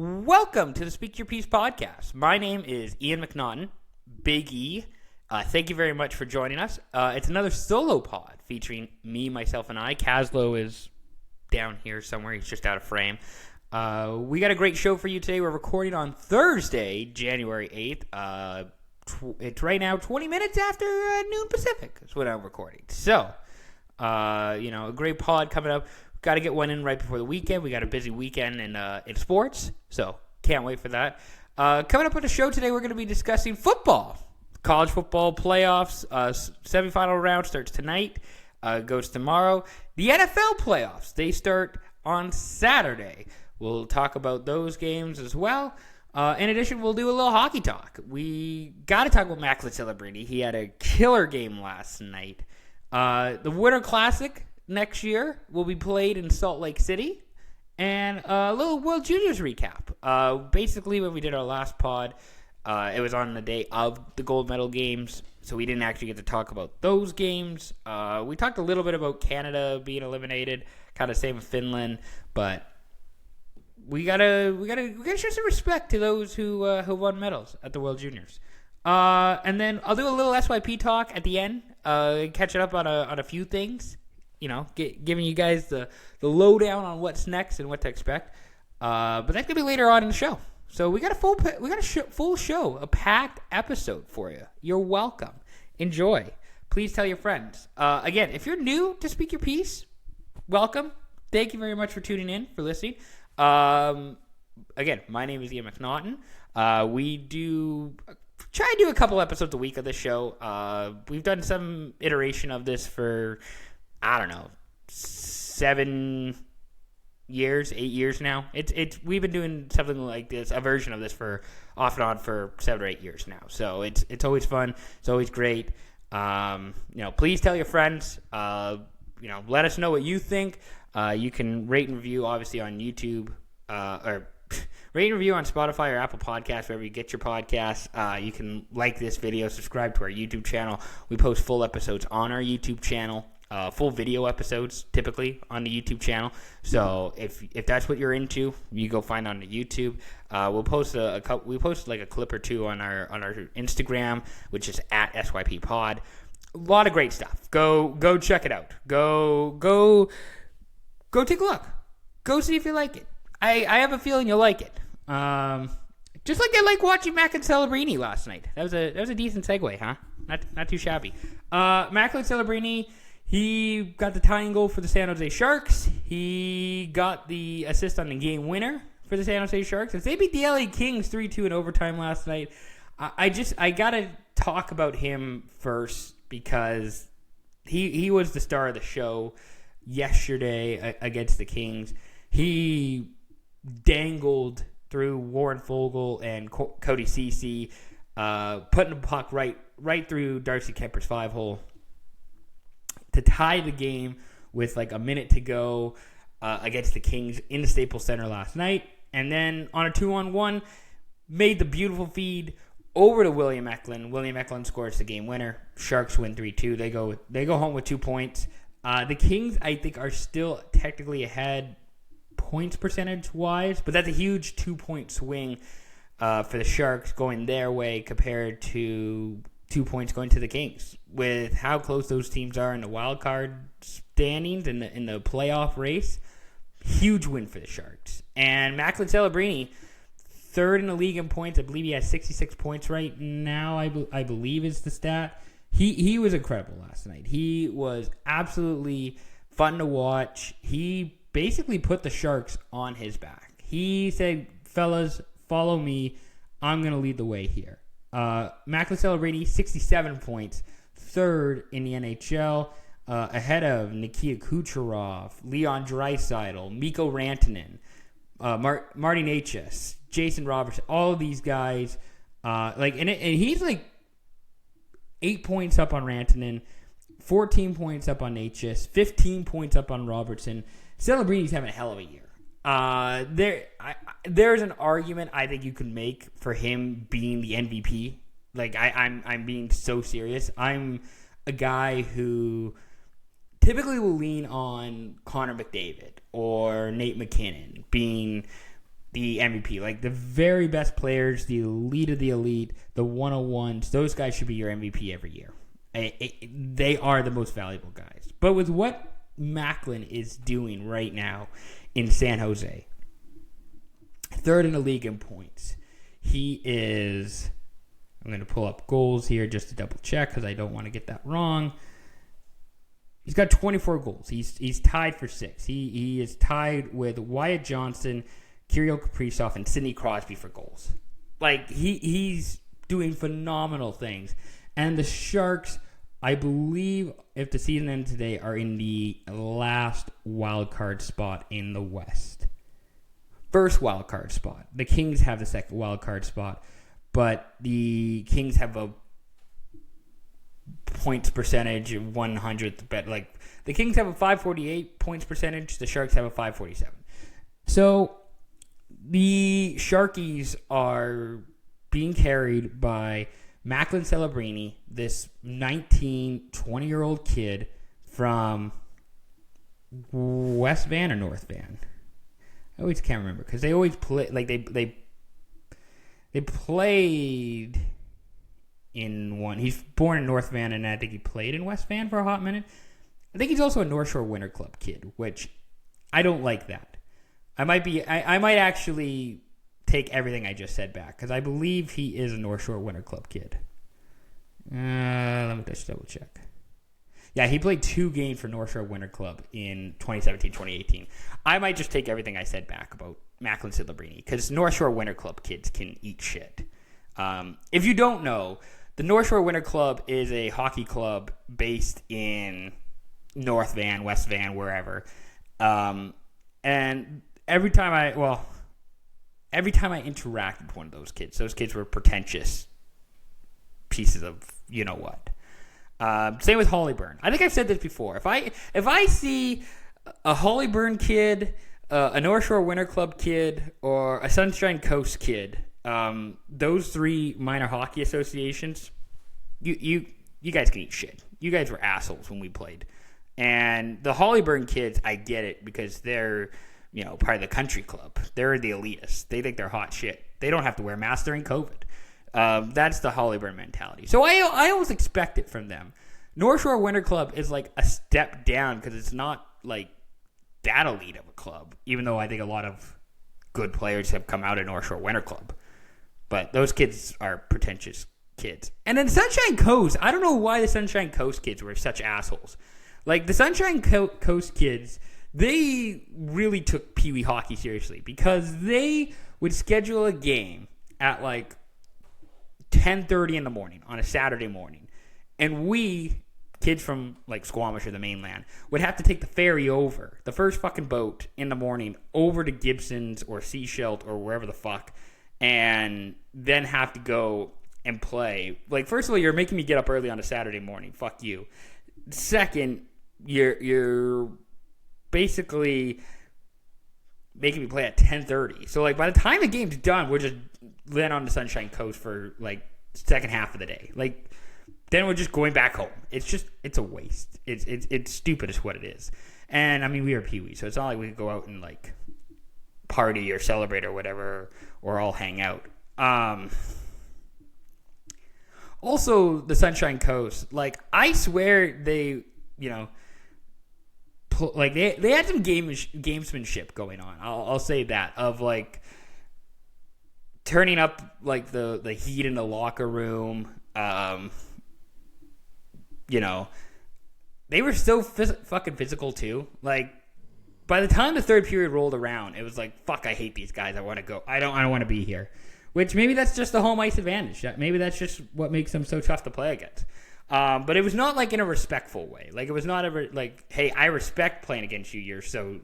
Welcome to the Speak Your Piece podcast. My name is Ian McNaughton, Big E. Thank you very much for joining us. It's another solo pod featuring me, myself, and I. Caslow is down here somewhere. He's just out of frame. We got a great show for you today. We're recording on Thursday, January 8th. It's right now 20 minutes after noon Pacific is when I'm recording. So, a great pod coming up. Got to get one in right before the weekend. We got a busy weekend in sports, so can't wait for that. Coming up on the show today, we're going to be discussing football. College football playoffs, semifinal round starts tonight, goes tomorrow. The NFL playoffs, they start on Saturday. We'll talk about those games as well. In addition, we'll do a little hockey talk. We got to talk about Macklin Celebrini. He had a killer game last night. The Winter Classic next year will be played in Salt Lake City. And a little World Juniors recap. Basically, when we did our last pod, it was on the day of the gold medal games, so we didn't actually get to talk about those games. We talked a little bit about Canada being eliminated, kind of same with Finland, but we gotta show some respect to those who won medals at the World Juniors. And then I'll do a little SYP talk at the end, catching up on a few things. Giving you guys the lowdown on what's next and what to expect. But that's gonna be later on in the show. So we got a full show, a packed episode for you. You're welcome. Enjoy. Please tell your friends. Again, if you're new to Speak Your Piece, welcome. Thank you very much for tuning in, for listening. Again, my name is Ian McNaughton. We try to do a couple episodes a week of this show. We've done some iteration of this for 7 years, 8 years now. We've been doing something like this, a version of this for off and on for 7 or 8 years now. So it's always fun. It's always great. Please tell your friends. Let us know what you think. You can rate and review, obviously, on YouTube, or rate and review on Spotify or Apple Podcasts, wherever you get your podcasts. You can like this video, subscribe to our YouTube channel. We post full episodes on our YouTube channel. Full video episodes typically on the YouTube channel. So if that's what you're into, you go find on the YouTube. We'll post we post like a clip or two on our Instagram, which is at SYP Pod. A lot of great stuff. Go check it out. Go take a look. Go see if you like it. I have a feeling you'll like it. Just like I like watching Macklin Celebrini last night. That was a decent segue, huh? Not too shabby. Macklin Celebrini. He got the tying goal for the San Jose Sharks. He got the assist on the game winner for the San Jose Sharks. As they beat the LA Kings 3-2 in overtime last night. I got to talk about him first because he was the star of the show yesterday against the Kings. He dangled through Warren Fogle and Cody Ceci, putting the puck right through Darcy Kemper's 5-hole. To tie the game with like a minute to go against the Kings in the Staples Center last night. And then on a 2-on-1, made the beautiful feed over to William Macklin. William Macklin scores the game winner. Sharks win 3-2. They go home with 2 points. The Kings, I think, are still technically ahead points percentage-wise, but that's a huge 2-point swing for the Sharks going their way compared to 2 points going to the Kings. With how close those teams are in the wild card standings in the playoff race, huge win for the Sharks. And Macklin Celebrini, third in the league in points. I believe he has 66 points right now, I believe is the stat. He was incredible last night. He was absolutely fun to watch. He basically put the Sharks on his back. He said, fellas, follow me. I'm going to lead the way here. Macklin Celebrini, 67 points, third in the NHL, ahead of Nikita Kucherov, Leon Draisaitl, Mikko Rantanen, Marty Necas, Jason Robertson, all of these guys. And he's like 8 points up on Rantanen, 14 points up on Necas, 15 points up on Robertson. Celebrini's having a hell of a year. There's an argument I think you can make for him being the MVP. Like I'm being so serious. I'm a guy who typically will lean on Connor McDavid or Nate McKinnon being the MVP. Like the very best players, the elite of the elite, the 101s, those guys should be your MVP every year. They are the most valuable guys. But with what Macklin is doing right now in San Jose, third in the league in points. He is, I'm going to pull up goals here just to double check because I don't want to get that wrong. He's got 24 goals. He's tied for 6. He is tied with Wyatt Johnston, Kirill Kaprizov, and Sidney Crosby for goals. Like, he's doing phenomenal things. And the Sharks, I believe, if the season ends today, are in the last wild card spot in the West. First wild card spot. The Kings have the second wild card spot, but the Kings have a points percentage of 100th. But like the Kings have a 548 points percentage. The Sharks have a 547. So the Sharkies are being carried by Macklin Celebrini, this 20-year-old kid from West Van or North Van. I always can't remember because they always play like they played in one. He's born in North Van, and I think he played in West Van for a hot minute. I think he's also a North Shore Winter Club kid, which I don't like that. I might actually take everything I just said back because I believe he is a North Shore Winter Club kid. Let me just double check. Yeah, he played 2 games for North Shore Winter Club in 2017-2018. I might just take everything I said back about Macklin Celebrini because North Shore Winter Club kids can eat shit. If you don't know, the North Shore Winter Club is a hockey club based in North Van, West Van, wherever. And every time I interacted with one of those kids were pretentious pieces of you-know-what. Same with Hollyburn. I think I've said this before. If I see a Hollyburn kid, a North Shore Winter Club kid, or a Sunshine Coast kid, those 3 minor hockey associations, you guys can eat shit. You guys were assholes when we played. And the Hollyburn kids, I get it because they're part of the country club. They're the elitists. They think they're hot shit. They don't have to wear masks during COVID. That's the Hollyburn mentality. So I always expect it from them. North Shore Winter Club is like a step down because it's not like that elite of a club, even though I think a lot of good players have come out of North Shore Winter Club. But those kids are pretentious kids. And then Sunshine Coast, I don't know why the Sunshine Coast kids were such assholes. Like the Sunshine Coast kids, they really took Pee Wee hockey seriously because they would schedule a game at like 10:30 in the morning on a Saturday morning, and we kids from like Squamish or the mainland would have to take the ferry over the first fucking boat in the morning over to Gibson's or Seashelt or wherever the fuck, and then have to go and play. Like, first of all, you're making me get up early on a Saturday morning. Fuck you. Second, you're basically making me play at 10:30. So like by the time the game's done, we're just then on the Sunshine Coast for like second half of the day. Like then we're just going back home. It's a waste. It's stupid is what it is. And I mean, we are Pee-wee, so it's not like we could go out and like party or celebrate or whatever or all hang out. Also, the Sunshine Coast, like I swear they, like they had some gamesmanship going on. I'll say that, of like turning up like the heat in the locker room. They were so fucking physical too. Like by the time the third period rolled around, it was like, fuck, I hate these guys. I want to go. I don't want to be here. Which maybe that's just the home ice advantage. Maybe that's just what makes them so tough to play against. But it was not like in a respectful way. Like it was not ever like, hey, I respect playing against you. You're so,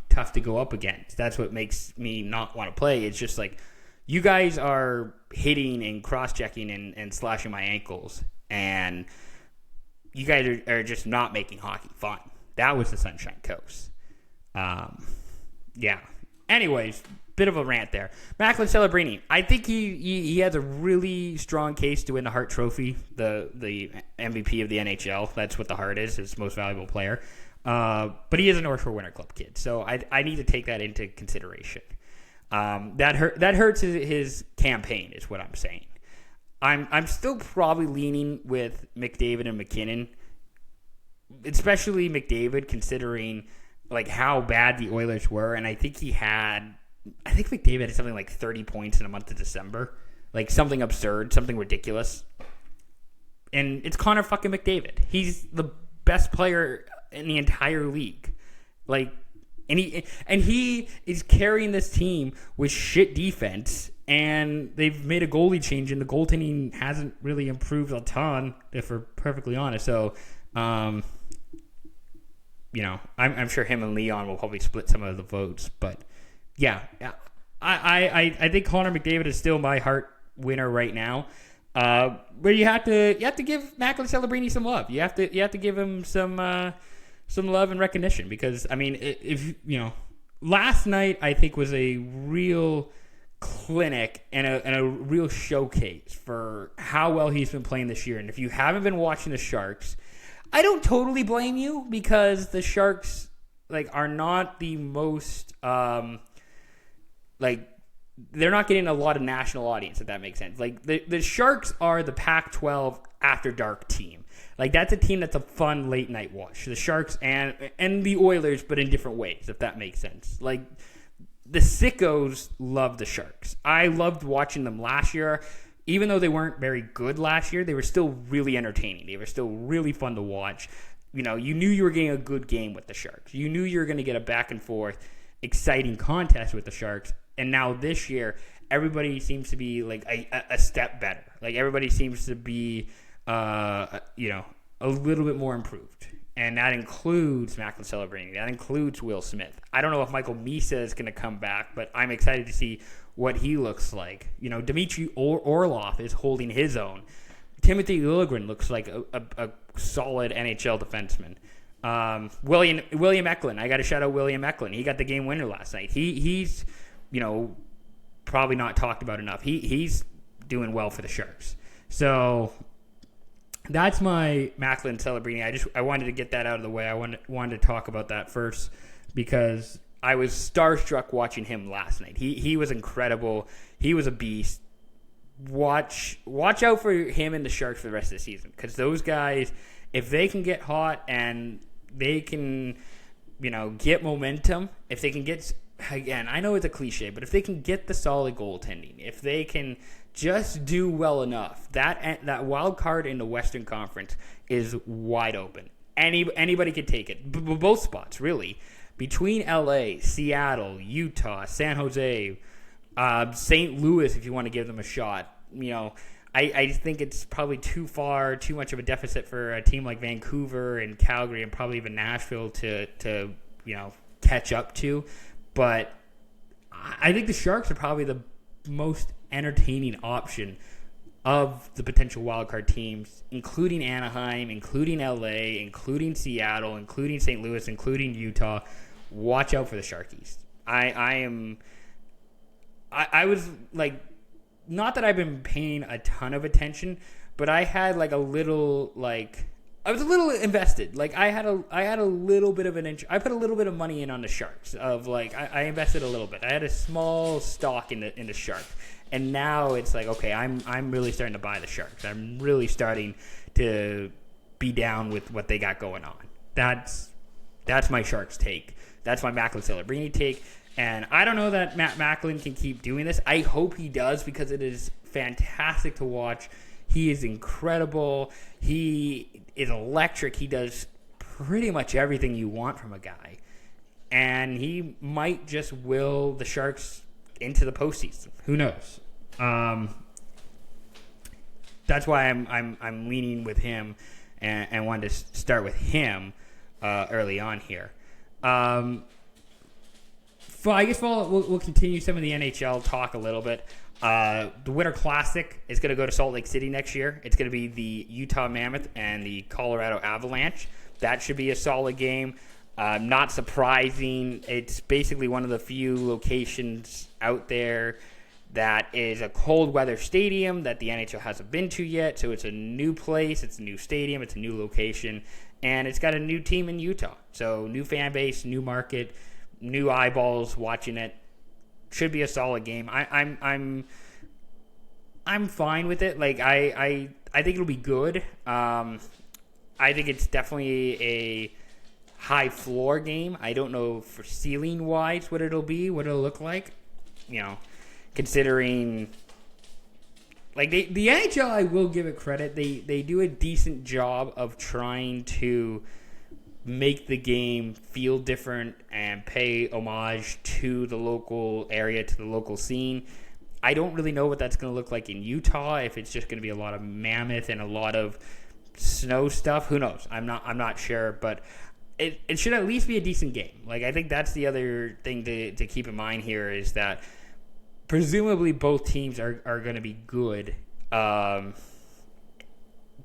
tough to go up against. That's what makes me not want to play. It's just like, you guys are hitting and cross-checking and slashing my ankles. And you guys are just not making hockey fun. That was the Sunshine Coast. Yeah. Anyways, bit of a rant there. Macklin Celebrini, I think he has a really strong case to win the Hart Trophy, the MVP of the NHL. That's what the Hart is, his most valuable player. But he is a North Shore Winter Club kid, so I need to take that into consideration. That hurts his campaign, is what I'm saying. I'm still probably leaning with McDavid and McKinnon, especially McDavid, considering like how bad the Oilers were, and I think McDavid had something like 30 points in the month of December, like something absurd, something ridiculous. And it's Connor fucking McDavid. He's the best player in the entire league. Like, and he is carrying this team with shit defense, and they've made a goalie change, and the goaltending hasn't really improved a ton, if we're perfectly honest. So, I'm sure him and Leon will probably split some of the votes, but yeah, I think Connor McDavid is still my Hart winner right now. But you have to give Macklin Celebrini some love. You have to give him some love and recognition, because I mean, if last night I think was a real clinic and a real showcase for how well he's been playing this year. And if you haven't been watching the Sharks, I don't totally blame you, because the Sharks are not the most they're not getting a lot of national audience, if that makes sense. Like, the Sharks are the Pac-12 after dark team. Like, that's a team that's a fun late night watch. The Sharks and the Oilers, but in different ways, if that makes sense. Like, the sickos love the Sharks. I loved watching them last year. Even though they weren't very good last year, they were still really entertaining. They were still really fun to watch. You knew you were getting a good game with the Sharks. You knew you were going to get a back and forth, exciting contest with the Sharks. And now this year, everybody seems to be like a step better. Like, everybody seems to be, a little bit more improved. And that includes Macklin Celebrini. That includes Will Smith. I don't know if Michael Misa is going to come back, but I'm excited to see what he looks like. Dmitry Orlov is holding his own. Timothy Liljegren looks like a solid NHL defenseman. William Eklund. I got to shout out William Eklund. He got the game winner last night. He's probably not talked about enough. He's doing well for the Sharks. So that's my Macklin Celebrini. I wanted to get that out of the way. I wanted to talk about that first, because I was starstruck watching him last night. He was incredible. He was a beast. Watch out for him and the Sharks for the rest of the season, because those guys, if they can get hot and they can, get momentum, if they can get, again, I know it's a cliche, but if they can get the solid goaltending, if they can just do well enough, that wild card in the Western Conference is wide open. Anybody could take it. Both spots, really. Between LA, Seattle, Utah, San Jose, St. Louis, if you want to give them a shot. I think it's probably too much of a deficit for a team like Vancouver and Calgary and probably even Nashville to catch up to. But I think the Sharks are probably the most entertaining option of the potential wildcard teams, including Anaheim, including LA, including Seattle, including St. Louis, including Utah. Watch out for the Sharkies. I was like, not that I've been paying a ton of attention, but I had I was a little invested. Like, I had a little bit of I put a little bit of money in on the Sharks. I invested a little bit. I had a small stock in the Sharks, and now it's like, okay, I'm really starting to buy the Sharks. I'm really starting to be down with what they got going on. That's my Sharks take. That's my Macklin Celebrini take. And I don't know that Matt Macklin can keep doing this. I hope he does, because it is fantastic to watch. He is incredible. He is electric. He does pretty much everything you want from a guy. And he might just will the Sharks into the postseason. Who knows? That's why I'm leaning with him and wanted to start with him early on here. I guess we'll continue some of the NHL talk a little bit. The Winter Classic is going to go to Salt Lake City next year. It's going to be the Utah Mammoth and the Colorado Avalanche. That should be a solid game. Not surprising. It's basically one of the few locations out there that is a cold weather stadium that the NHL hasn't been to yet. So it's a new place. It's a new stadium. It's a new location. And it's got a new team in Utah. So new fan base, new market, new eyeballs watching it. should be a solid game. I'm fine with it. Like I think it'll be good. I think it's definitely a high floor game. I don't know for ceiling wise what it'll be, what it'll look like. Considering like the NHL, I will give it credit. They do a decent job of trying to make the game feel different and pay homage to the local area, to the local scene. I don't really know what that's going to look like in Utah. If it's just going to be a lot of mammoth and a lot of snow stuff, who knows? I'm not sure, but it should at least be a decent game. Like I think that's the other thing to keep in mind here is that presumably both teams are going to be good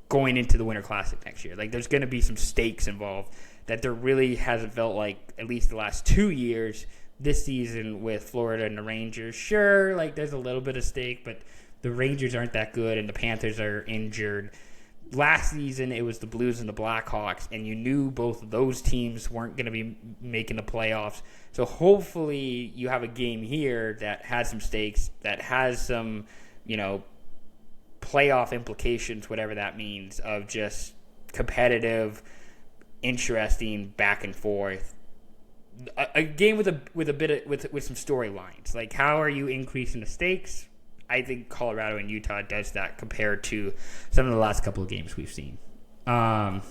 going into the Winter Classic next year. Like there's going to be some stakes involved that there really hasn't felt like at least the last 2 years. This season with Florida and the Rangers, sure, like there's a little bit of stake, but the Rangers aren't that good and the Panthers are injured. Last season, it was the Blues and the Blackhawks, and you knew both of those teams weren't going to be making the playoffs. So hopefully you have a game here that has some stakes, that has some, playoff implications, whatever that means, of just competitive, interesting back and forth. A game with some storylines. Like, how are you increasing the stakes? I think Colorado and Utah does that compared to some of the last couple of games we've seen. That's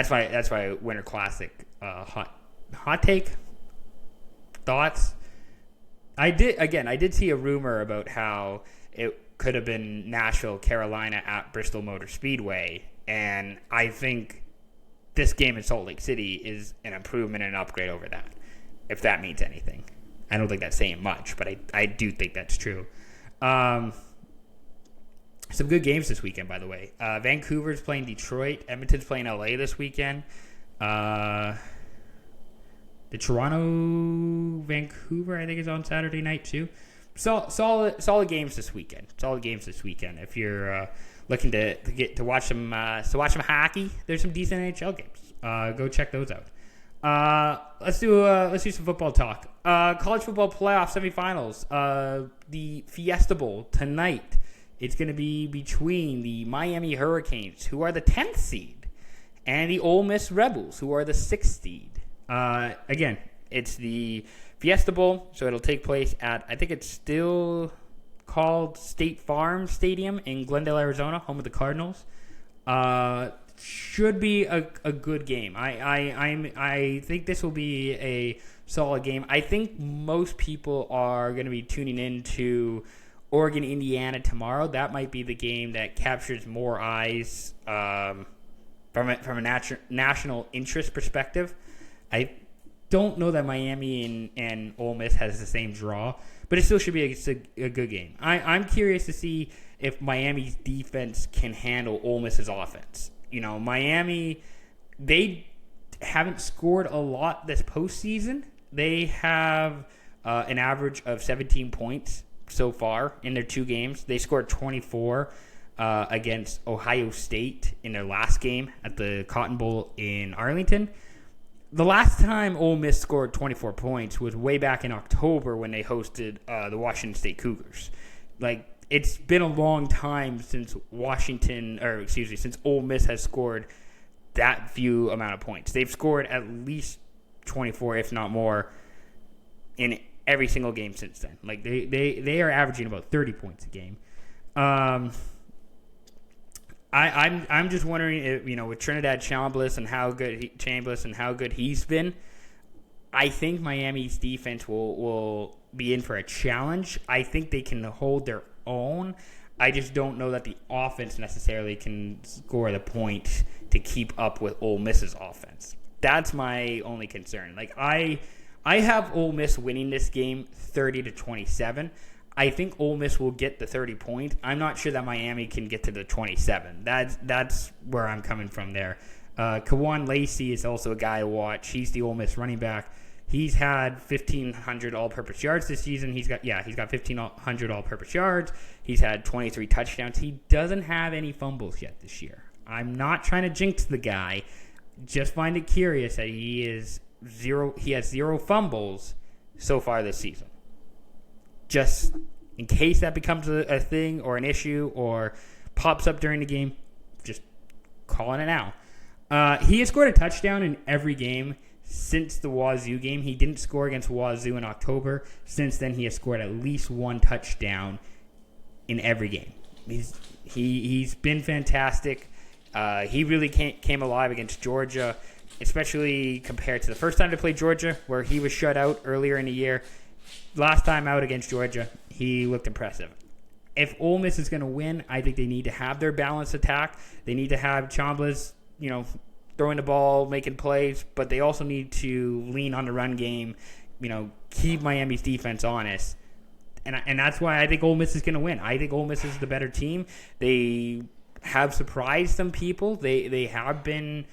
why Winter Classic. Hot take. Thoughts. I did see a rumor about how it could have been Nashville, Carolina at Bristol Motor Speedway, and I think this game in Salt Lake City is an improvement and an upgrade over that, if that means anything. I don't think that's saying much, but I do think that's true. Some good games this weekend, by the way. Vancouver's playing Detroit. Edmonton's playing LA this weekend. The Toronto-Vancouver, I think, is on Saturday night, too. Solid games this weekend. If you're looking to watch some hockey, there's some decent NHL games. Go check those out. Let's do some football talk. College football playoff semifinals. The Fiesta Bowl tonight. It's going to be between the Miami Hurricanes, who are the 10th seed, and the Ole Miss Rebels, who are the 6th seed. Again, it's the Fiesta Bowl, so it'll take place at, I think it's still called State Farm Stadium in Glendale, Arizona, home of the Cardinals. Should be a good game. I think this will be a solid game. I think most people are going to be tuning into Oregon, Indiana tomorrow. That might be the game that captures more eyes from a national interest perspective. I don't know that Miami and Ole Miss has the same draw, but it still should be a good game. I'm curious to see if Miami's defense can handle Ole Miss's offense. Miami, they haven't scored a lot this postseason. They have an average of 17 points so far in their 2 games. They scored 24 against Ohio State in their last game at the Cotton Bowl in Arlington. The last time Ole Miss scored 24 points was way back in October when they hosted the Washington State Cougars. It's been a long time since since Ole Miss has scored that few amount of points. They've scored at least 24, if not more, in every single game since then. They are averaging about 30 points a game. I'm just wondering if, with Trinidad Chambliss and how good he's been. I think Miami's defense will be in for a challenge. I think they can hold their own. I just don't know that the offense necessarily can score the points to keep up with Ole Miss's offense. That's my only concern. I have Ole Miss winning this game 30-27. I think Ole Miss will get the 30 points. I'm not sure that Miami can get to the 27. That's where I'm coming from there. Kawan Lacey is also a guy to watch. He's the Ole Miss running back. He's had 1,500 all-purpose yards this season. He's got 1,500 all-purpose yards. He's had 23 touchdowns. He doesn't have any fumbles yet this year. I'm not trying to jinx the guy. Just find it curious that he has 0 fumbles so far this season. just in case that becomes a thing or an issue or pops up during the game, just calling it now. He has scored a touchdown in every game since the Wazoo game. He didn't score against Wazoo in October. Since then, he has scored at least one touchdown in every game. He's been fantastic. He really came alive against Georgia, especially compared to the first time to play Georgia, where he was shut out earlier in the year. Last time out against Georgia, he looked impressive. If Ole Miss is going to win, I think they need to have their balanced attack. They need to have Chambliss, throwing the ball, making plays, but they also need to lean on the run game, keep Miami's defense honest. And that's why I think Ole Miss is going to win. I think Ole Miss is the better team. They have surprised some people. They have been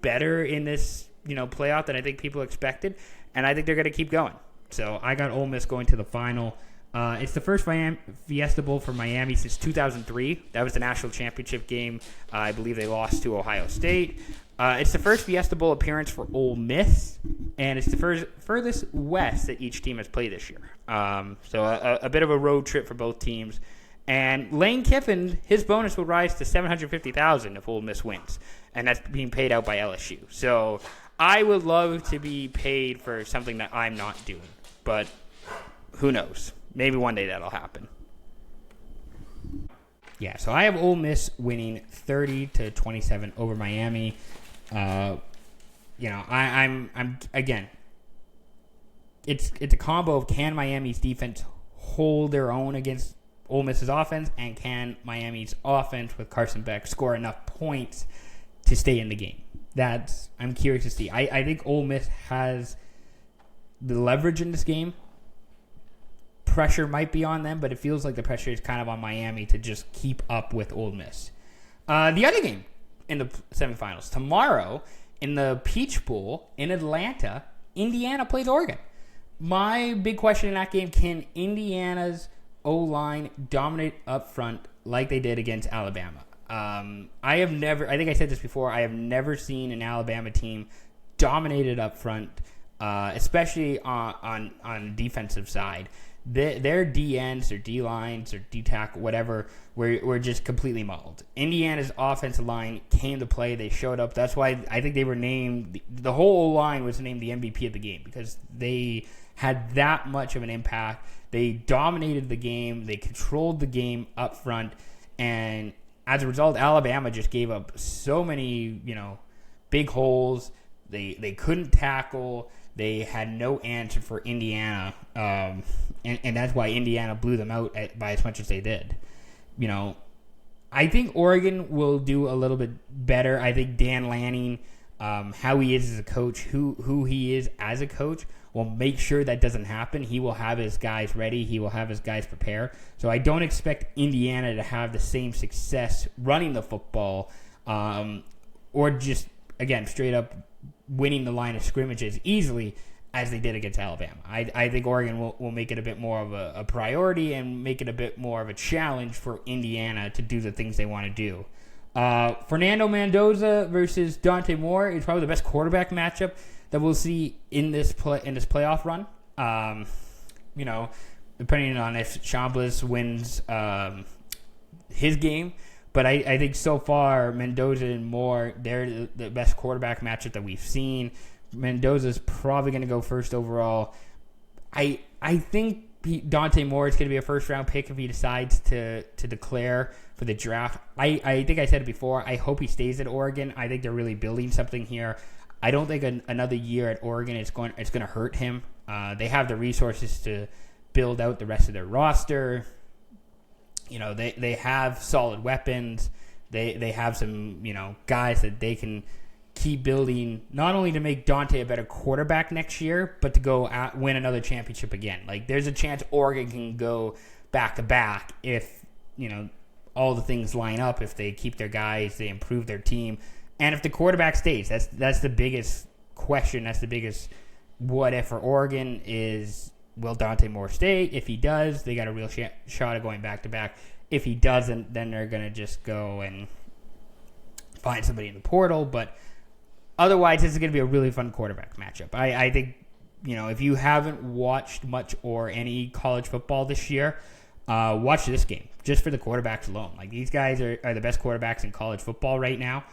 better in this, playoff than I think people expected, and I think they're going to keep going. So I got Ole Miss going to the final. It's the first Fiesta Bowl for Miami since 2003. That was the national championship game. I believe they lost to Ohio State. It's the first Fiesta Bowl appearance for Ole Miss, and it's the furthest west that each team has played this year. So a bit of a road trip for both teams. And Lane Kiffin, his bonus will rise to $750,000 if Ole Miss wins, and that's being paid out by LSU. So I would love to be paid for something that I'm not doing, but who knows? Maybe one day that'll happen. Yeah, so I have Ole Miss winning 30-27 over Miami. I'm again. It's a combo of can Miami's defense hold their own against Ole Miss's offense, and can Miami's offense with Carson Beck score enough points to stay in the game? I'm curious to see. I think Ole Miss has the leverage in this game. Pressure might be on them, but it feels like the pressure is kind of on Miami to just keep up with Ole Miss. The other game in the semifinals, tomorrow in the Peach Bowl in Atlanta, Indiana plays Oregon. My big question in that game, can Indiana's O-line dominate up front like they did against Alabama? I think I said this before, I have never seen an Alabama team dominated up front, especially on the defensive side. Their D-ends or D-lines or D-tackle, whatever, were just completely mauled. Indiana's offensive line came to play. They showed up. That's why I think they were named – the whole line was named the MVP of the game because they had that much of an impact. They dominated the game. They controlled the game up front. And as a result, Alabama just gave up so many, big holes. They couldn't tackle. They had no answer for Indiana, and that's why Indiana blew them out by as much as they did. I think Oregon will do a little bit better. I think Dan Lanning, how he is as a coach, who he is as a coach, will make sure that doesn't happen. He will have his guys ready. He will have his guys prepare. So I don't expect Indiana to have the same success running the football or just, again, straight up winning the line of scrimmages easily as they did against Alabama. I think Oregon will make it a bit more of a priority and make it a bit more of a challenge for Indiana to do the things they want to do. Fernando Mendoza versus Dante Moore is probably the best quarterback matchup that we'll see in this playoff run. Depending on if Chambliss wins his game. But I think so far, Mendoza and Moore, they're the best quarterback matchup that we've seen. Mendoza's probably going to go first overall. I think Dante Moore is going to be a first-round pick if he decides to declare for the draft. I think I said it before. I hope he stays at Oregon. I think they're really building something here. I don't think another year at Oregon it's going to hurt him. They have the resources to build out the rest of their roster. They have solid weapons. They have some, guys that they can keep building, not only to make Dante a better quarterback next year, but to go win another championship again. Like, there's a chance Oregon can go back-to-back if, all the things line up, if they keep their guys, they improve their team. And if the quarterback stays, that's the biggest question. That's the biggest what-if for Oregon is, will Dante Moore stay? If he does, they got a real shot of going back-to-back. If he doesn't, then they're going to just go and find somebody in the portal. But otherwise, this is going to be a really fun quarterback matchup. I think if you haven't watched much or any college football this year, watch this game just for the quarterbacks alone. Like, these guys are the best quarterbacks in college football right now,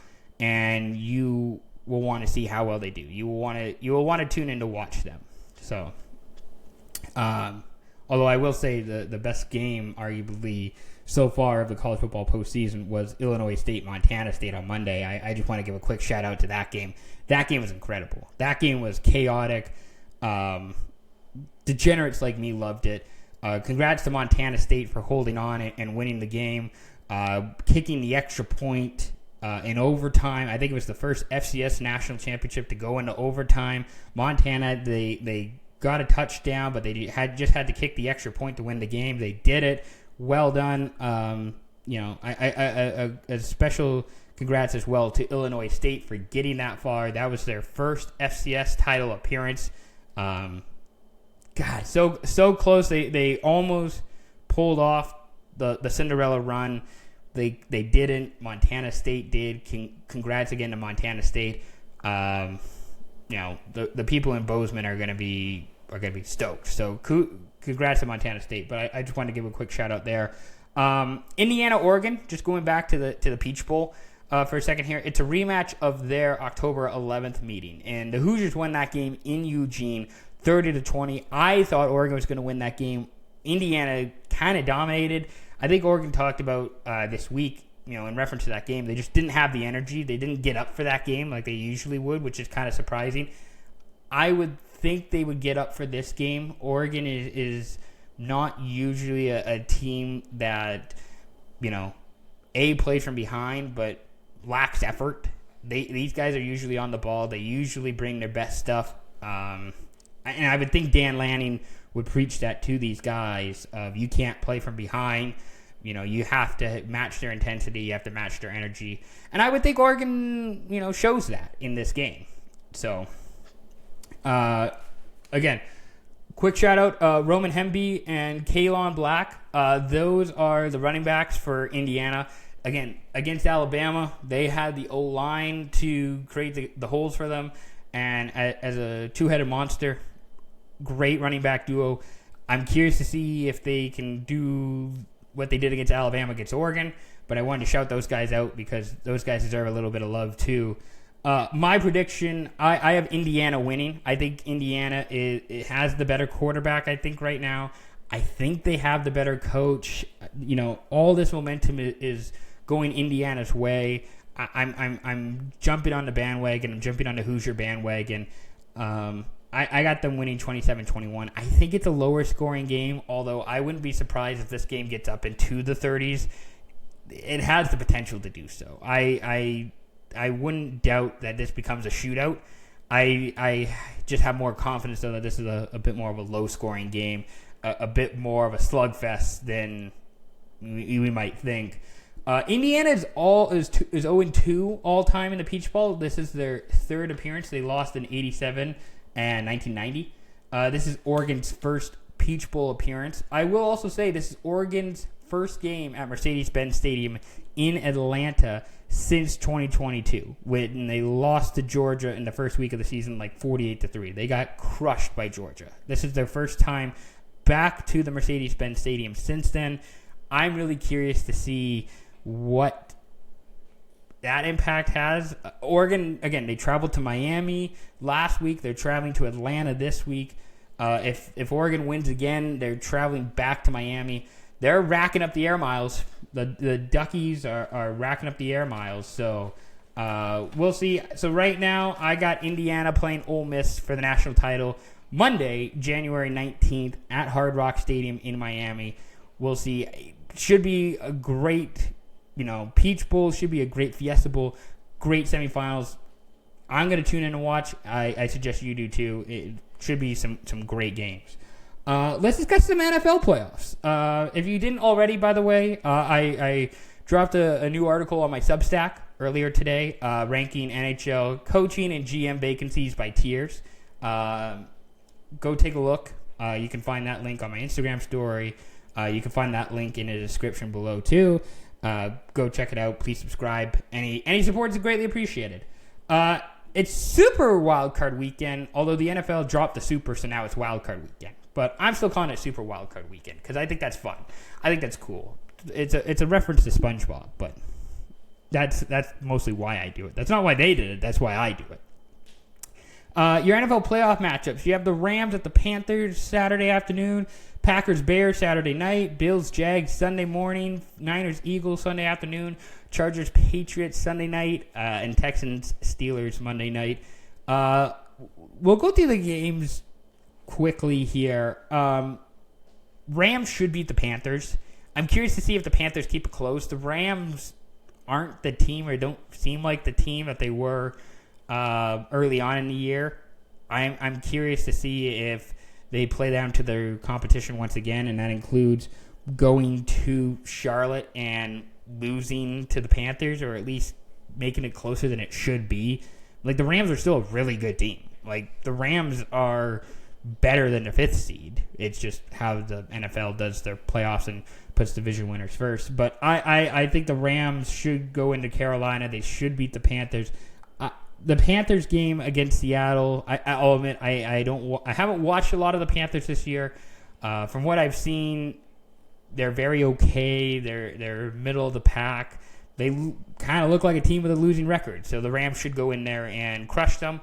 and you will want to see how well they do. You will want to tune in to watch them. So, although I will say the best game, arguably, so far of the college football postseason was Illinois State, Montana State on Monday. I just want to give a quick shout out to that game. That game was incredible. That game was chaotic. Degenerates like me loved it. Congrats to Montana State for holding on and winning the game, kicking the extra point in overtime. I think it was the first FCS national championship to go into overtime. Montana, they got a touchdown, but they had to kick the extra point to win the game. They did it. Well done. A special congrats as well to Illinois State for getting that far. That was their first FCS title appearance. God, so close. They almost pulled off the Cinderella run. They didn't. Montana State did. Congrats again to Montana State. The people in Bozeman are gonna be stoked. So congrats to Montana State. But I just wanted to give a quick shout out there. Indiana, Oregon. Just going back to the Peach Bowl for a second here. It's a rematch of their October 11th meeting, and the Hoosiers won that game in Eugene, 30-20. I thought Oregon was going to win that game. Indiana kind of dominated. I think Oregon talked about this week, in reference to that game, they just didn't have the energy. They didn't get up for that game like they usually would, which is kind of surprising. I would think they would get up for this game. Oregon is not usually a team that, plays from behind, but lacks effort. These guys are usually on the ball. They usually bring their best stuff. And I would think Dan Lanning would preach that to these guys of you can't play from behind. You have to match their intensity. You have to match their energy. And I would think Oregon, shows that in this game. So, again, quick shout out, Roman Hemby and Kalon Black. Those are the running backs for Indiana. Again, against Alabama, they had the O-line to create the holes for them. And as a two-headed monster, great running back duo. I'm curious to see if they can do what they did against Alabama against Oregon. But I wanted to shout those guys out because those guys deserve a little bit of love too. My prediction, I have Indiana winning. I think Indiana it has the better quarterback, I think, right now. I think they have the better coach. All this momentum is going Indiana's way. I'm jumping on the bandwagon. I'm jumping on the Hoosier bandwagon. I got them winning 27-21. I think it's a lower scoring game, although I wouldn't be surprised if this game gets up into the 30s. It has the potential to do so. I wouldn't doubt that this becomes a shootout. I just have more confidence, though, that this is a bit more of a low-scoring game, a bit more of a slugfest than we might think. Indiana is 0-2 all-time in the Peach Bowl. This is their third appearance. They lost in 87 and 1990. This is Oregon's first Peach Bowl appearance. I will also say this is Oregon's first game at Mercedes-Benz Stadium in Atlanta since 2022, when they lost to Georgia in the first week of the season, like 48-3. They got crushed by Georgia. This is their first time back to the Mercedes-Benz Stadium since then. I'm really curious to see what that impact has. Oregon, again, they traveled to Miami last week. They're traveling to Atlanta this week. If Oregon wins again, they're traveling back to Miami. They're racking up the air miles. The Duckies are racking up the air miles. So we'll see. So right now, I got Indiana playing Ole Miss for the national title Monday, January 19th at Hard Rock Stadium in Miami. We'll see. It should be a great, Peach Bowl. Should be a great Fiesta Bowl. Great semifinals. I'm going to tune in and watch. I suggest you do too. It should be some great games. Let's discuss some NFL playoffs. If you didn't already, by the way, I dropped a new article on my Substack earlier today, ranking NHL coaching and GM vacancies by tiers. Go take a look. You can find that link on my Instagram story. You can find that link in the description below too. Go check it out. Please subscribe. Any support is greatly appreciated. It's Super Wild Card Weekend, although the NFL dropped the Super, so now it's Wild Card Weekend. But I'm still calling it Super Wild Card Weekend because I think that's fun. I think that's cool. It's a reference to SpongeBob, but that's mostly why I do it. That's not why they did it. That's why I do it. Your NFL playoff matchups. You have the Rams at the Panthers Saturday afternoon, Packers-Bears Saturday night, Bills-Jags Sunday morning, Niners-Eagles Sunday afternoon, Chargers-Patriots Sunday night, and Texans-Steelers Monday night. We'll go through the games quickly here. Rams should beat the Panthers. I'm curious to see if the Panthers keep it close. The Rams aren't the team, or don't seem like the team that they were early on in the year. I'm curious to see if they play down to their competition once again, and that includes going to Charlotte and losing to the Panthers, or at least making it closer than it should be. Like, the Rams are still a really good team. Like, the Rams are better than the 5th seed. It's just how the NFL does their playoffs and puts division winners first. But I think the Rams should go into Carolina. They should beat the Panthers. The Panthers game against Seattle, I'll admit I haven't watched a lot of the Panthers this year. From what I've seen, they're very okay. They're middle of the pack. They kind of look like a team with a losing record. So the Rams should go in there and crush them.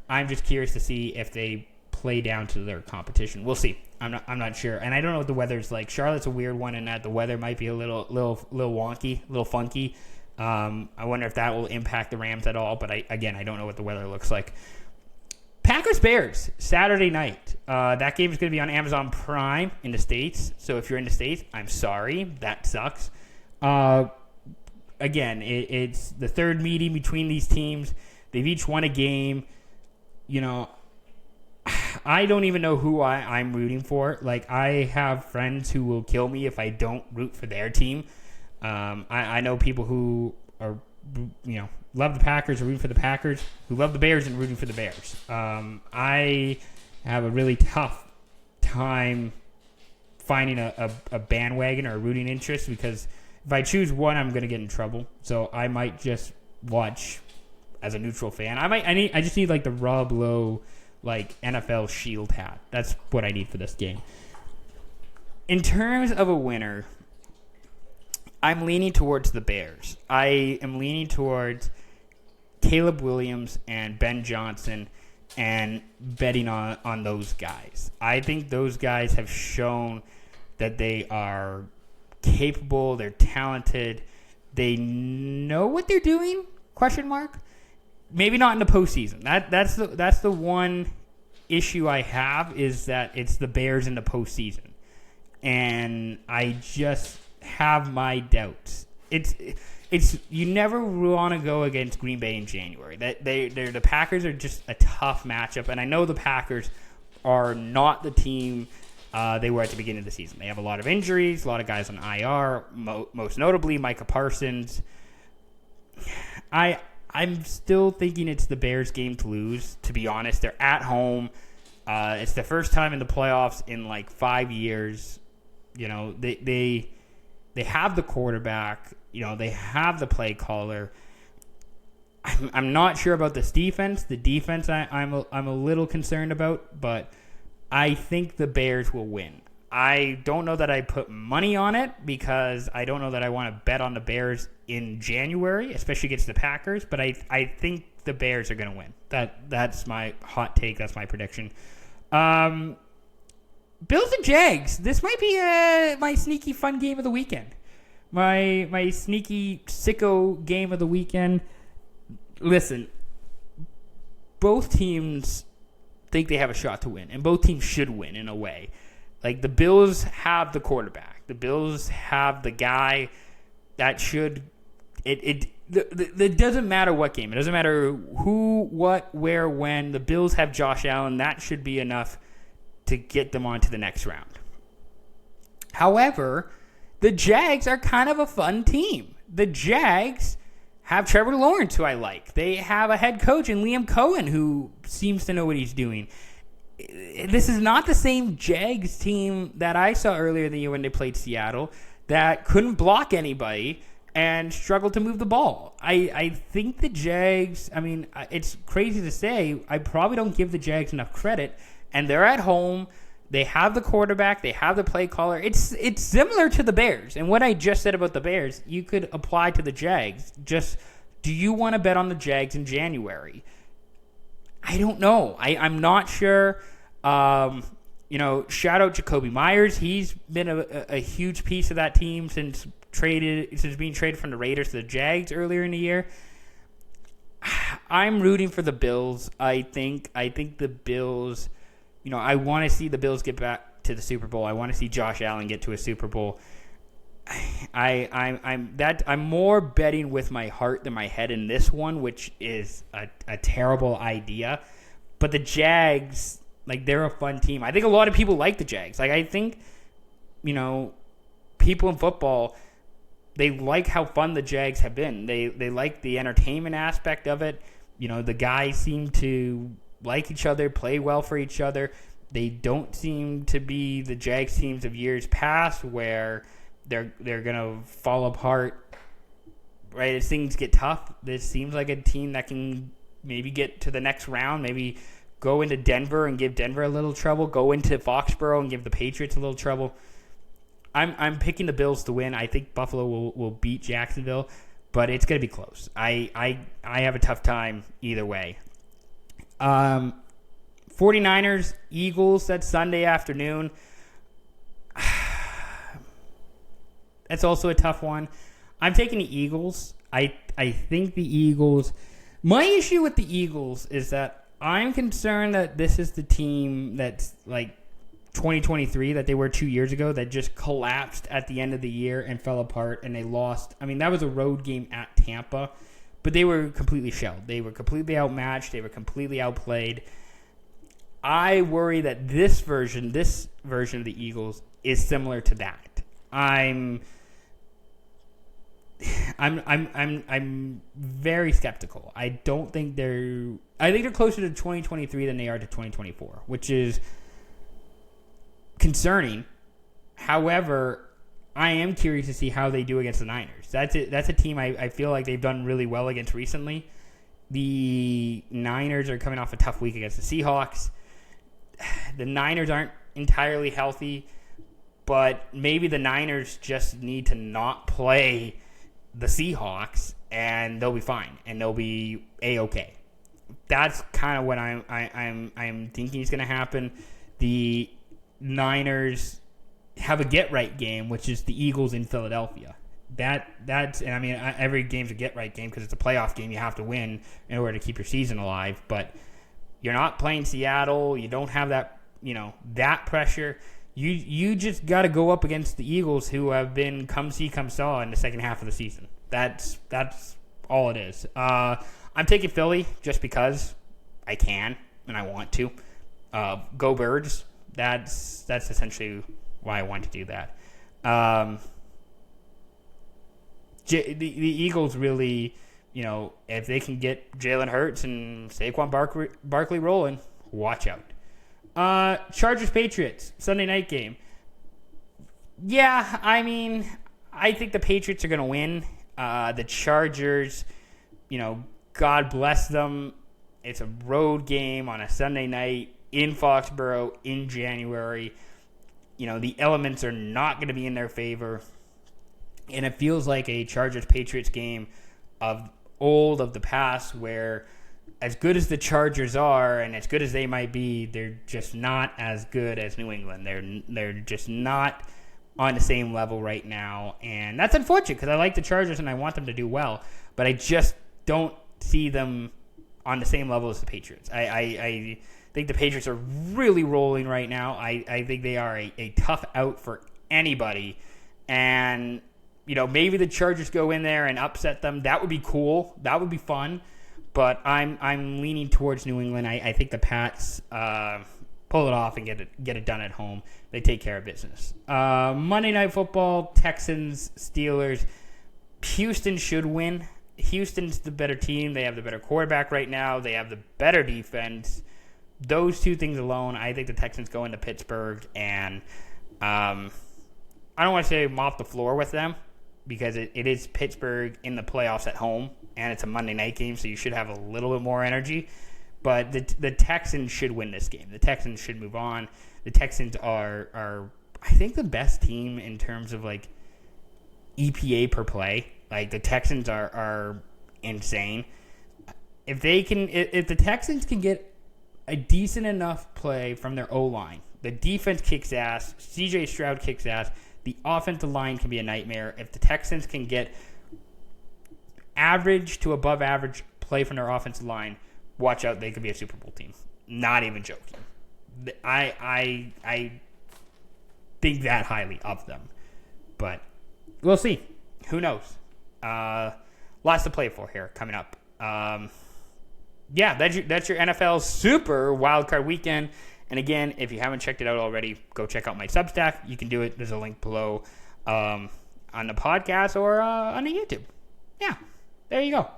I'm just curious to see if they play down to their competition. We'll see. I'm not sure, and I don't know what the weather's like. Charlotte's a weird one in that the weather might be a little wonky, a little funky. I wonder if that will impact the Rams at all, but I don't know what the weather looks like. Packers-Bears, Saturday night. That game is going to be on Amazon Prime in the States, so if you're in the States, I'm sorry. That sucks. Again, it's the third meeting between these teams. They've each won a game. You know, I don't even know who I'm rooting for. Like, I have friends who will kill me if I don't root for their team. I know people who are, love the Packers or rooting for the Packers, who love the Bears and rooting for the Bears. I have a really tough time finding a bandwagon or a rooting interest, because if I choose one, I'm going to get in trouble. So I might just watch as a neutral fan. I just need like the Rob Lowe, like, NFL shield hat. That's what I need for this game. In terms of a winner, I'm leaning towards the Bears. I am leaning towards Caleb Williams and Ben Johnson and betting on those guys. I think those guys have shown that they are capable, they're talented, they know what they're doing, ? Maybe not in the postseason. That's the one issue I have, is that it's the Bears in the postseason. And I just have my doubts. It's you never want to go against Green Bay in January. The Packers are just a tough matchup, and I know the Packers are not the team they were at the beginning of the season. They have a lot of injuries, a lot of guys on IR, most notably Micah Parsons. I'm still thinking it's the Bears' game to lose, to be honest. They're at home. It's the first time in the playoffs in like 5 years. You know, they have the quarterback. You know, they have the play caller. I'm not sure about this defense. The defense I'm a little concerned about, but I think the Bears will win. I don't know that I put money on it, because I don't know that I want to bet on the Bears in January, especially against the Packers, but I think the Bears are going to win. That's my hot take. That's my prediction. Bills and Jags. This might be my sneaky fun game of the weekend. My sneaky sicko game of the weekend. Listen, both teams think they have a shot to win, and both teams should win in a way. Like, the Bills have the quarterback. The Bills have the guy that should... It doesn't matter what game. It doesn't matter who, what, where, when. The Bills have Josh Allen. That should be enough to get them on to the next round. However, the Jags are kind of a fun team. The Jags have Trevor Lawrence, who I like. They have a head coach in Liam Cohen, who seems to know what he's doing. This is not the same Jags team that I saw earlier in the year when they played Seattle, that couldn't block anybody and struggle to move the ball. I think the Jags, I mean, it's crazy to say, I probably don't give the Jags enough credit, and they're at home. They have the quarterback. They have the play caller. It's similar to the Bears. And what I just said about the Bears, you could apply to the Jags. Just, do you want to bet on the Jags in January? I don't know. I'm not sure. Shout out Jacoby Myers. He's been a huge piece of that team since being traded from the Raiders to the Jags earlier in the year. I'm rooting for the Bills. I think the Bills. I want to see the Bills get back to the Super Bowl. I want to see Josh Allen get to a Super Bowl. I'm more betting with my heart than my head in this one, which is a terrible idea. But the Jags, they're a fun team. I think a lot of people like the Jags. I think, people in football, they like how fun the Jags have been. They like the entertainment aspect of it. The guys seem to like each other, play well for each other. They don't seem to be the Jags teams of years past where they're gonna fall apart right as things get tough. This seems like a team that can maybe get to the next round, maybe go into Denver and give Denver a little trouble, go into Foxborough and give the Patriots a little trouble. I'm picking the Bills to win. I think Buffalo will beat Jacksonville, but it's gonna be close. I have a tough time either way. 49ers, Eagles, that's Sunday afternoon. That's also a tough one. I'm taking the Eagles. I think the Eagles. My issue with the Eagles is that I'm concerned that this is the team that's like 2023 that they were 2 years ago that just collapsed at the end of the year and fell apart and they lost. I mean, that was a road game at Tampa. But they were completely shelled. They were completely outmatched. They were completely outplayed. I worry that this version of the Eagles is similar to that. I'm very skeptical. I think they're closer to 2023 than they are to 2024, which is concerning. However, I am curious to see how they do against the Niners. That's a team I feel like they've done really well against recently. The Niners are coming off a tough week against the Seahawks. The Niners aren't entirely healthy, but maybe the Niners just need to not play the Seahawks, and they'll be fine, and they'll be A-okay. That's kind of what I'm thinking is going to happen. The Niners have a get-right game, which is the Eagles in Philadelphia. Every game's a get-right game because it's a playoff game. You have to win in order to keep your season alive. But you're not playing Seattle. You don't have that, that pressure. You just got to go up against the Eagles, who have been come see, come saw in the second half of the season. That's all it is. I'm taking Philly just because I can and I want to. Go Birds. That's essentially why I want to do that. The Eagles really, if they can get Jalen Hurts and Saquon Barkley rolling, watch out. Chargers-Patriots, Sunday night game. Yeah, I think the Patriots are going to win. The Chargers, God bless them. It's a road game on a Sunday night in Foxborough in January. The elements are not going to be in their favor. And it feels like a Chargers-Patriots game of the past, where as good as the Chargers are and as good as they might be, they're just not as good as New England. They're just not on the same level right now. And that's unfortunate because I like the Chargers and I want them to do well. But I just don't see them on the same level as the Patriots. I think the Patriots are really rolling right now. I think they are a tough out for anybody. And, maybe the Chargers go in there and upset them. That would be cool. That would be fun. But I'm leaning towards New England. I think the Pats pull it off and get it done at home. They take care of business. Monday Night Football, Texans, Steelers. Houston should win. Houston's the better team. They have the better quarterback right now. They have the better defense. Those two things alone, I think the Texans go into Pittsburgh and I don't want to say mop the floor with them, because it is Pittsburgh in the playoffs at home, and it's a Monday night game, so you should have a little bit more energy. But the Texans should win this game. The Texans should move on. The Texans are I think, the best team in terms of, like, EPA per play. Like, the Texans are insane. If the Texans can get a decent enough play from their O-line, the defense kicks ass, CJ Stroud kicks ass, the offensive line can be a nightmare. If the Texans can get average to above average play from their offensive line, watch out, they could be a Super Bowl team. Not even joking. I think that highly of them. But we'll see. Who knows? Lots to play for here coming up. That's your NFL Super Wildcard Weekend. And again, if you haven't checked it out already, go check out my Substack. You can do it. There's a link below on the podcast or on the YouTube. Yeah, there you go.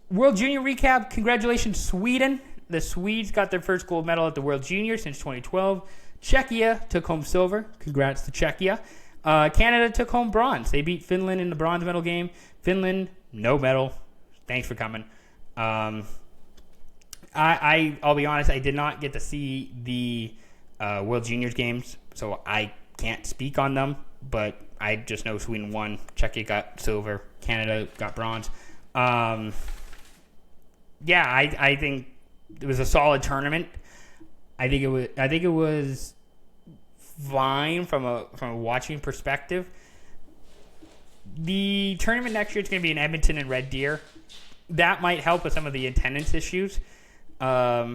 World Junior recap. Congratulations, Sweden. The Swedes got their first gold medal at the World Junior since 2012. Czechia took home silver. Congrats to Czechia. Canada took home bronze. They beat Finland in the bronze medal game. Finland, no medal. Thanks for coming. I'll be honest, I did not get to see the World Juniors games, so I can't speak on them, but I just know Sweden won. Czechia got silver. Canada got bronze. I think it was a solid tournament. I think it was fine from a watching perspective. The tournament next year is going to be in Edmonton and Red Deer. That might help with some of the attendance issues. Part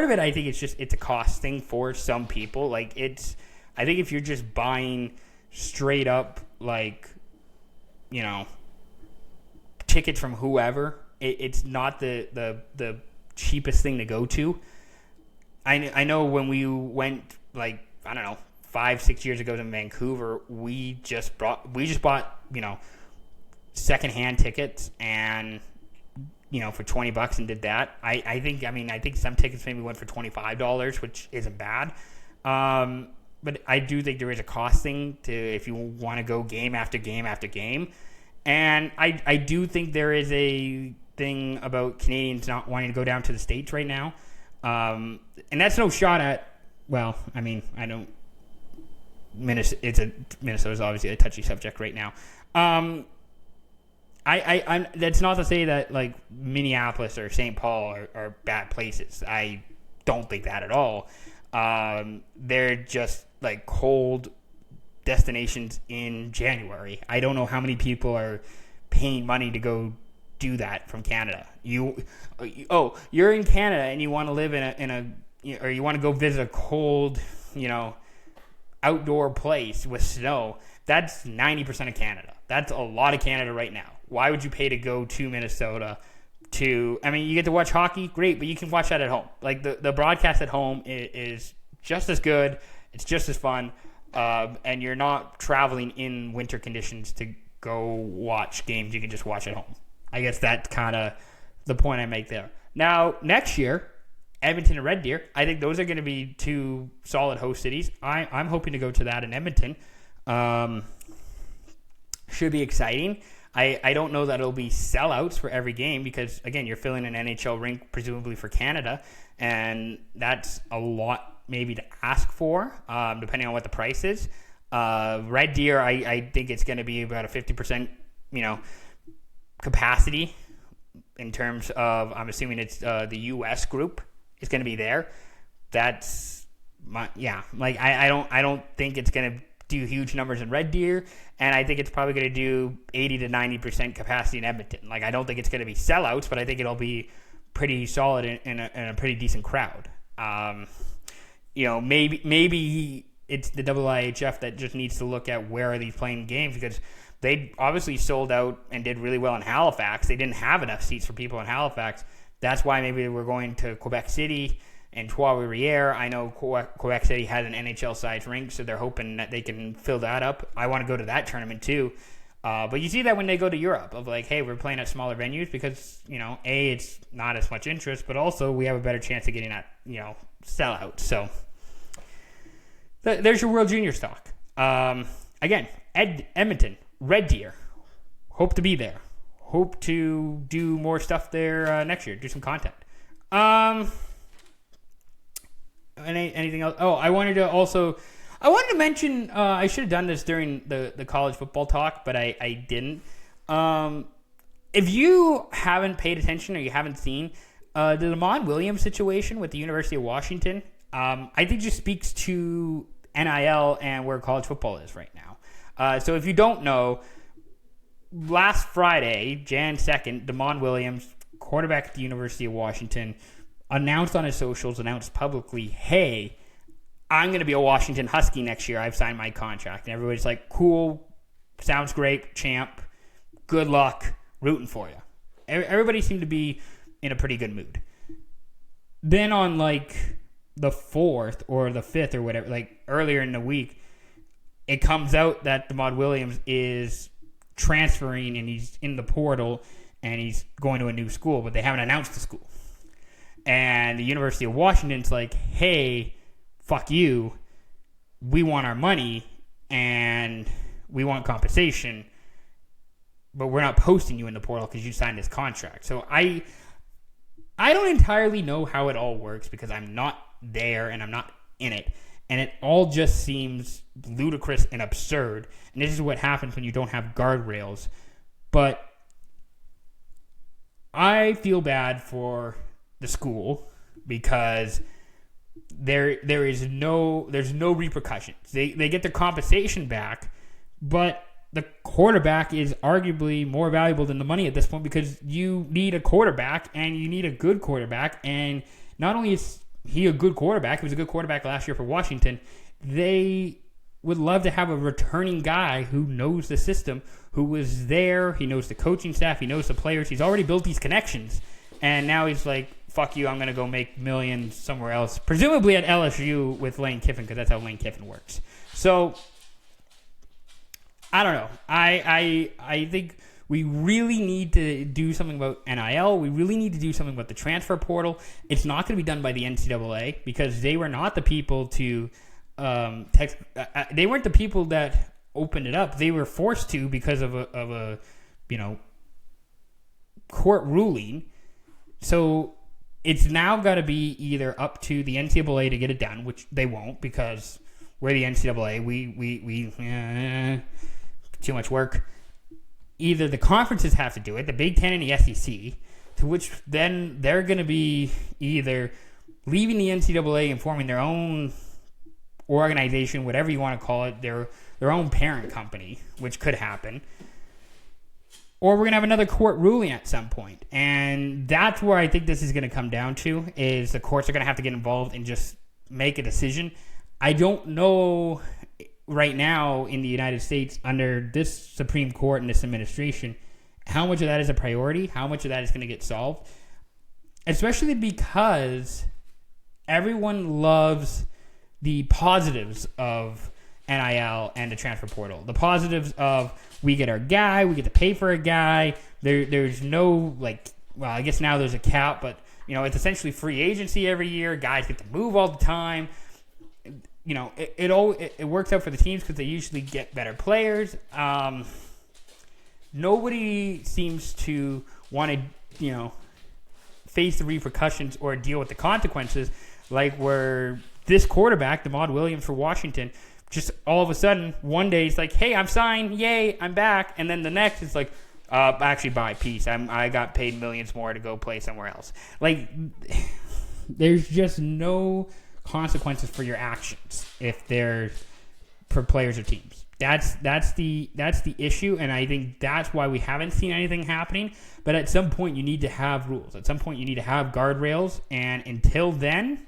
of it, I think, it's a cost thing for some people. Like, I think if you're just buying straight up, like, you know, tickets from whoever, it's not the cheapest thing to go to. I know when we went, like, I don't know, 5-6 years ago to Vancouver, we just bought, you know, secondhand tickets and, you know, for $20 and did that. I think some tickets maybe went for $25, which isn't bad. But I do think there is a cost thing to if you want to go game after game after game. And I do think there is a thing about Canadians not wanting to go down to the States right now. And that's no shot at, well, I mean, I don't, Minnesota's obviously a touchy subject right now. I'm that's not to say that, like, Minneapolis or St. Paul are bad places. I don't think that at all. They're just, like, cold destinations in January. I don't know how many people are paying money to go do that from Canada. You're in Canada and you want to live or you want to go visit a cold, you know, outdoor place with snow. That's 90% of Canada. That's a lot of Canada right now. Why would you pay to go to Minnesota you get to watch hockey? Great, but you can watch that at home. Like, the broadcast at home is just as good. It's just as fun. And you're not traveling in winter conditions to go watch games. You can just watch at home. I guess that's kind of the point I make there. Now, next year, Edmonton and Red Deer, I think those are going to be two solid host cities. I'm hoping to go to that in Edmonton. Should be exciting. I don't know that it'll be sellouts for every game because, again, you're filling an NHL rink presumably for Canada, and that's a lot maybe to ask for, depending on what the price is. Red Deer, I think it's going to be about a 50%, you know, capacity in terms of, I'm assuming it's the U.S. group is going to be there. That's I don't think it's going to do huge numbers in Red Deer, and I think it's probably going to do 80 to 90% capacity in Edmonton. Like, I don't think it's going to be sellouts, but I think it'll be pretty solid in a pretty decent crowd. You know, maybe it's the IIHF that just needs to look at where are these playing games, because they obviously sold out and did really well in Halifax. They didn't have enough seats for people in Halifax. That's why maybe we're going to Quebec City and Trois-Rivières. I know Quebec City has an NHL-sized rink, so they're hoping that they can fill that up. I want to go to that tournament too. But you see that when they go to Europe, of like, hey, we're playing at smaller venues because, you know, A, it's not as much interest, but also we have a better chance of getting that, you know, sellout. So there's your World Junior stock. Again, Edmonton, Red Deer. Hope to be there. Hope to do more stuff there next year. Do some content. Anything else? Oh, I wanted to mention, I should have done this during the college football talk, but I didn't. If you haven't paid attention or you haven't seen the Lamont Williams situation with the University of Washington, I think just speaks to NIL and where college football is right now. So if you don't know, last Friday, Jan 2nd, Lamont Williams, quarterback at the University of Washington, announced on his socials, announced publicly, hey, I'm going to be a Washington Husky next year. I've signed my contract. And everybody's like, cool, sounds great, champ, good luck, rooting for you. Everybody seemed to be in a pretty good mood. Then on like the 4th or the 5th or whatever, like earlier in the week, it comes out that Lamont Williams is transferring and he's in the portal and he's going to a new school, but they haven't announced the school. And the University of Washington's like, hey, fuck you. We want our money and we want compensation, but we're not posting you in the portal because you signed this contract. So I don't entirely know how it all works because I'm not there and I'm not in it. And it all just seems ludicrous and absurd. And this is what happens when you don't have guardrails. But I feel bad for the school because there's no repercussions. They get their compensation back, but the quarterback is arguably more valuable than the money at this point because you need a quarterback and you need a good quarterback. And not only is he a good quarterback, he was a good quarterback last year for Washington, they would love to have a returning guy who knows the system, who was there, he knows the coaching staff, he knows the players, he's already built these connections. And now he's like, fuck you, I'm going to go make millions somewhere else. Presumably at LSU with Lane Kiffin, because that's how Lane Kiffin works. So, I don't know. I think we really need to do something about NIL. We really need to do something about the transfer portal. It's not going to be done by the NCAA because they were not the people to they weren't the people that opened it up. They were forced to because of a court ruling. So it's now got to be either up to the NCAA to get it done, which they won't because we're the NCAA. We too much work. Either the conferences have to do it, the Big Ten and the SEC, to which then they're going to be either leaving the NCAA and forming their own organization, whatever you want to call it, their own parent company, which could happen. Or we're going to have another court ruling at some point. And that's where I think this is going to come down to, is the courts are going to have to get involved and just make a decision. I don't know right now in the United States under this Supreme Court and this administration how much of that is a priority, how much of that is going to get solved. Especially because everyone loves the positives of NIL and the transfer portal. The positives of we get our guy, we get to pay for a guy. There's no I guess now there's a cap, but it's essentially free agency every year. Guys get to move all the time. It works out for the teams because they usually get better players. Nobody seems to want to face the repercussions or deal with the consequences like where this quarterback, Lamont Williams for Washington, just all of a sudden, one day he's like, hey, I'm signed, yay, I'm back. And then the next it's like, actually, bye, peace. I got paid millions more to go play somewhere else. There's just no consequences for your actions if they're for players or teams. That's the issue, and I think that's why we haven't seen anything happening. But at some point, you need to have rules. At some point, you need to have guardrails, and until then,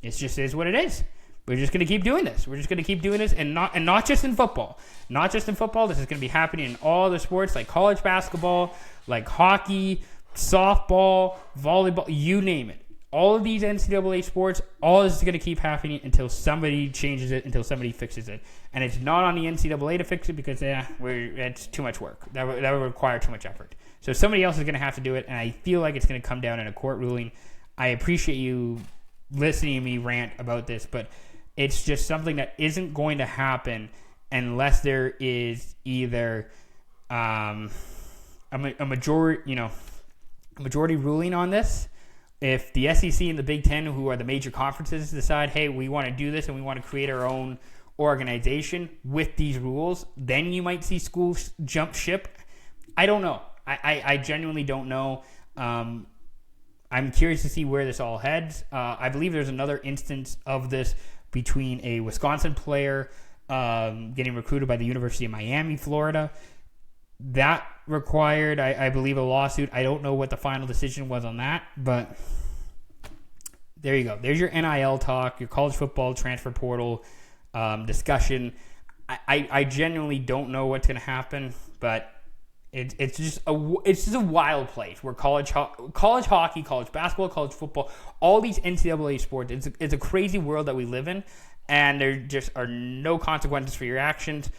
it just is what it is. We're just going to keep doing this. We're just going to keep doing this, and not just in football. Not just in football. This is going to be happening in all the sports, like college basketball, like hockey, softball, volleyball, you name it. All of these NCAA sports, all this is going to keep happening until somebody changes it, until somebody fixes it. And it's not on the NCAA to fix it because it's too much work. That would require too much effort. So somebody else is going to have to do it, and I feel like it's going to come down in a court ruling. I appreciate you listening to me rant about this, but it's just something that isn't going to happen unless there is either a majority ruling on this. If the SEC and the Big Ten, who are the major conferences, decide, hey, we want to do this and we want to create our own organization with these rules, then you might see schools jump ship. I don't know. I genuinely don't know. I'm curious to see where this all heads. I believe there's another instance of this between a Wisconsin player getting recruited by the University of Miami, Florida. That required, I believe, a lawsuit. I don't know what the final decision was on that, but there you go. There's your NIL talk, your college football transfer portal discussion. I genuinely don't know what's going to happen, but it's just a wild place where college hockey, college basketball, college football, all these NCAA sports. It's a crazy world that we live in, and there just are no consequences for your actions.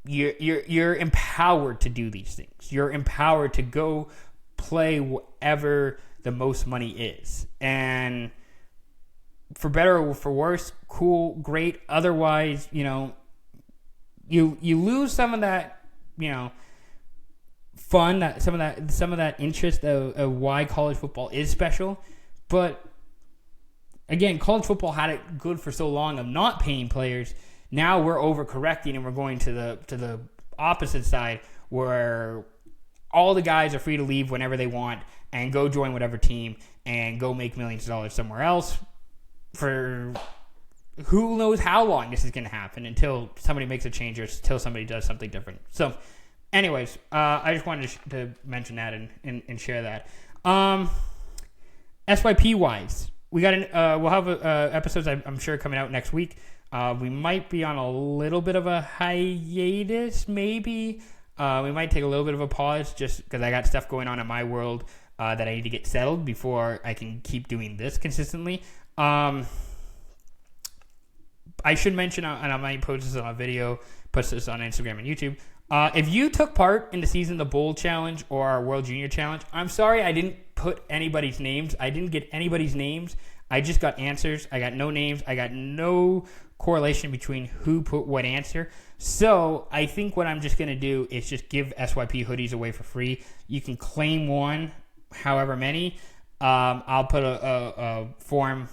You're empowered to do these things. You're empowered to go play wherever the most money is. And for better or for worse, cool, great. Otherwise, you lose some of that, fun, some of that interest of why college football is special. But again, college football had it good for so long of not paying players. Now we're overcorrecting and we're going to the opposite side where all the guys are free to leave whenever they want and go join whatever team and go make millions of dollars somewhere else for who knows how long this is going to happen until somebody makes a change or until somebody does something different. So anyways, I just wanted to mention that and share that. SYP wise, we'll have episodes I'm sure coming out next week. We might be on a little bit of a hiatus, maybe. We might take a little bit of a pause just because I got stuff going on in my world that I need to get settled before I can keep doing this consistently. I should mention, and I might post this on a video, post this on Instagram and YouTube. If you took part in the season, the Bowl Challenge or our World Junior Challenge, I'm sorry I didn't put anybody's names. I didn't get anybody's names. I just got answers. I got no names. I got no correlation between who put what answer. So I think what I'm just going to do is just give SYP hoodies away for free. You can claim one, however many. I'll put a forum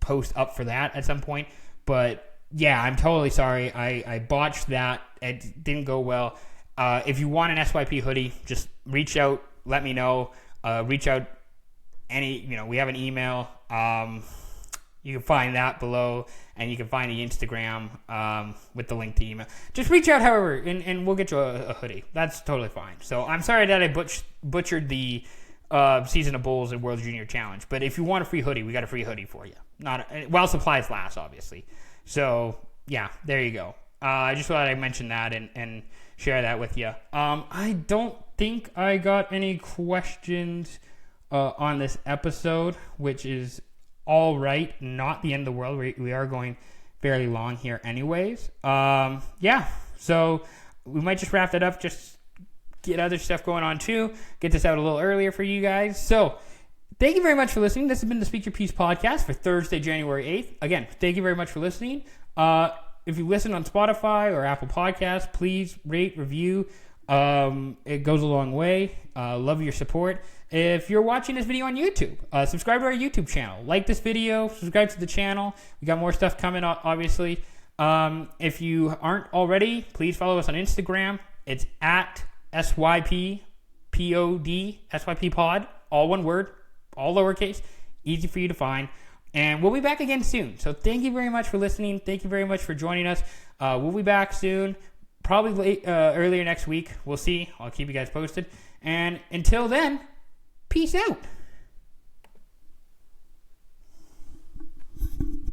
post up for that at some point. But yeah, I'm totally sorry. I botched that. It didn't go well. If you want an SYP hoodie, just reach out. Let me know. Reach out. We have an email. You can find that below, and you can find the Instagram with the link to email. Just reach out, however, and we'll get you a hoodie. That's totally fine. So I'm sorry that I butchered the season of bowls and World Junior Challenge. But if you want a free hoodie, we got a free hoodie for you. While supplies last, obviously. So yeah, there you go. I just thought I'd mention that and share that with you. I don't think I got any questions on this episode, which is all right. Not the end of the world. We are going fairly long here anyways. Yeah, so we might just wrap that up. Just get other stuff going on too. Get this out a little earlier for you guys. So thank you very much for listening. This has been the Speak Your Piece podcast for Thursday, January 8th. Again, thank you very much for listening. If you listen on Spotify or Apple Podcasts, please rate, review. It goes a long way. Love your support. If you're watching this video on YouTube, subscribe to our YouTube channel. Like this video, subscribe to the channel. We got more stuff coming, obviously. If you aren't already, please follow us on Instagram. It's at SYPPOD, SYP Pod, all one word, all lowercase, easy for you to find. And we'll be back again soon. So thank you very much for listening. Thank you very much for joining us. We'll be back soon, probably earlier next week. We'll see. I'll keep you guys posted. And until then, peace out.